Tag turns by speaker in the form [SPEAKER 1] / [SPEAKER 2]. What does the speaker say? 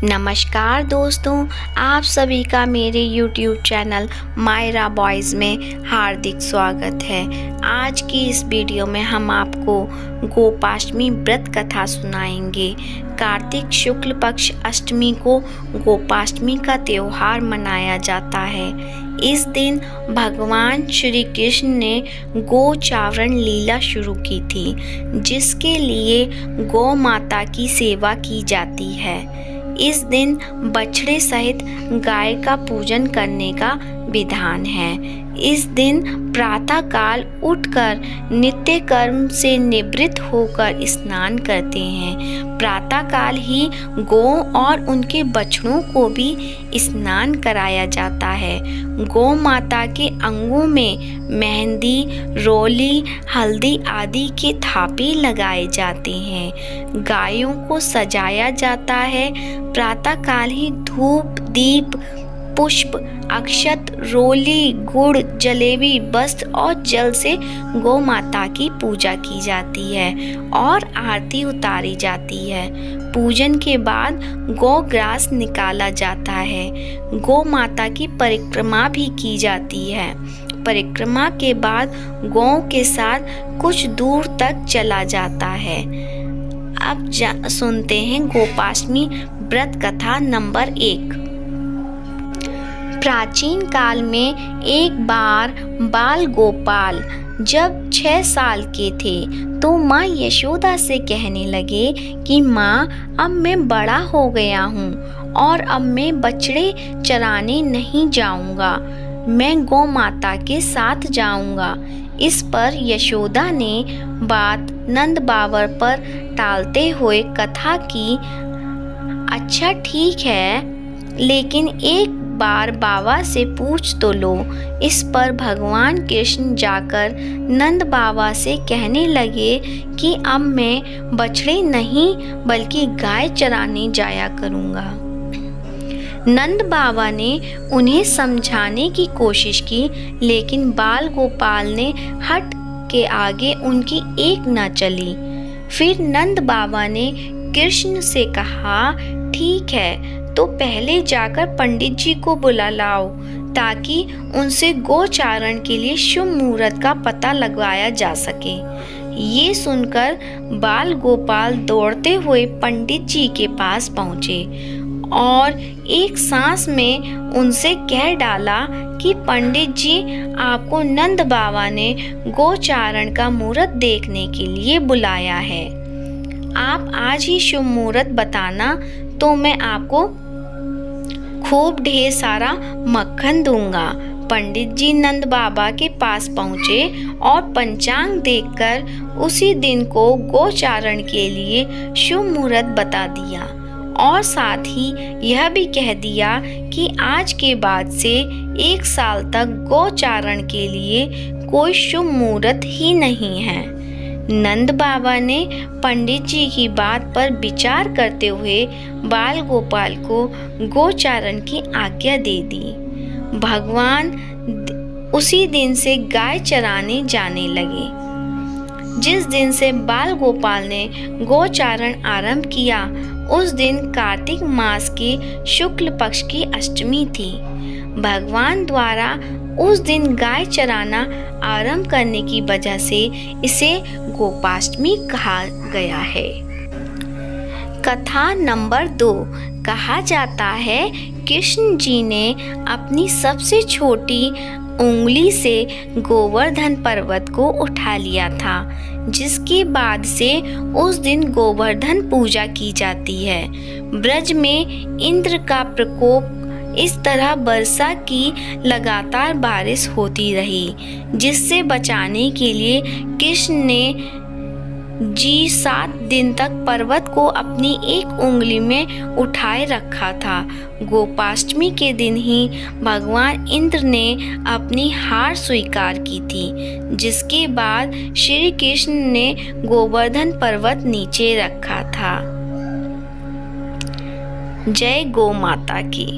[SPEAKER 1] नमस्कार दोस्तों, आप सभी का मेरे YouTube चैनल मायरा बॉयज़ में हार्दिक स्वागत है। आज की इस वीडियो में हम आपको गोपाष्टमी व्रत कथा सुनाएंगे। कार्तिक शुक्ल पक्ष अष्टमी को गोपाष्टमी का त्यौहार मनाया जाता है। इस दिन भगवान श्री कृष्ण ने गोचारण लीला शुरू की थी, जिसके लिए गौ माता की सेवा की जाती है। इस दिन बछड़े सहित गाय का पूजन करने का विधान है। इस दिन प्रातः काल उठकर नित्य कर्म से निवृत्त होकर स्नान करते हैं। प्रातः काल ही गौ और उनके बछड़ों को भी स्नान कराया जाता है। गौ माता के अंगों में मेहंदी, रोली, हल्दी आदि के थापे लगाए जाते हैं। गायों को सजाया जाता है। प्रातः काल ही धूप, दीप, पुष्प, अक्षत, रोली, गुड़, जलेबी, वस्त्र और जल से गौ माता की पूजा की जाती है और आरती उतारी जाती है। पूजन के बाद गौ ग्रास निकाला जाता है। गौ माता की परिक्रमा भी की जाती है। परिक्रमा के बाद गौ के साथ कुछ दूर तक चला जाता है। अब सुनते हैं गोपाष्टमी व्रत कथा नंबर 1। प्राचीन काल में एक बार बाल गोपाल जब 6 साल के थे तो माँ यशोदा से कहने लगे कि माँ, अब मैं बड़ा हो गया हूँ और अब मैं बछड़े चराने नहीं जाऊँगा, मैं गौ माता के साथ जाऊँगा। इस पर यशोदा ने बात नंद बावर पर टालते हुए कथा की, अच्छा ठीक है, लेकिन एक बार बाबा से पूछ तो लो। इस पर भगवान कृष्ण जाकर नंद बाबा से कहने लगे कि अब मैं बछड़े नहीं बल्कि गाय चराने जाया करूँगा। नंद बाबा ने उन्हें समझाने की कोशिश की, लेकिन बाल गोपाल ने हट के आगे उनकी एक न चली। फिर नंद बाबा ने कृष्ण से कहा, ठीक है, तो पहले जाकर पंडित जी को बुला लाओ ताकि उनसे गोचारण के लिए शुभ मुहूर्त का पता लगाया जा सके। ये सुनकर बाल गोपाल दौड़ते हुए पंडित जी के पास पहुँचे और एक सांस में उनसे कह डाला कि पंडित जी, आपको नंद बाबा ने गोचारण का मुहूर्त देखने के लिए बुलाया है। आप आज ही शुभ मुहूर्त बताना तो मैं आपको खूब ढेर सारा मक्खन दूंगा। पंडित जी नंद बाबा के पास पहुँचे और पंचांग देखकर उसी दिन को गोचारण के लिए शुभ मुहूर्त बता दिया और साथ ही यह भी कह दिया कि आज के बाद से 1 साल तक गोचारण के लिए कोई शुभ मुहूर्त ही नहीं है। नंद बाबा ने पंडित जी की बात पर विचार करते हुए बाल गोपाल को गोचारण की आज्ञा दे दी। भगवान उसी दिन से गाय चराने जाने लगे। जिस दिन से बाल गोपाल ने गोचारण आरंभ किया, उस दिन कार्तिक मास के शुक्ल पक्ष की अष्टमी थी। भगवान द्वारा उस दिन गाय चराना आरंभ करने की वजह से इसे गोपाष्टमी कहा गया है। कथा नंबर 2। कहा जाता है कृष्ण जी ने अपनी सबसे छोटी उंगली से गोवर्धन पर्वत को उठा लिया था, जिसके बाद से उस दिन गोवर्धन पूजा की जाती है। ब्रज में इंद्र का प्रकोप, इस तरह वर्षा की लगातार बारिश होती रही, जिससे बचाने के लिए कृष्ण ने 7 दिन तक पर्वत को अपनी एक उंगली में उठाए रखा था। गोपाष्टमी के दिन ही भगवान इंद्र ने अपनी हार स्वीकार की थी, जिसके बाद श्री कृष्ण ने गोवर्धन पर्वत नीचे रखा था। जय गौ माता की।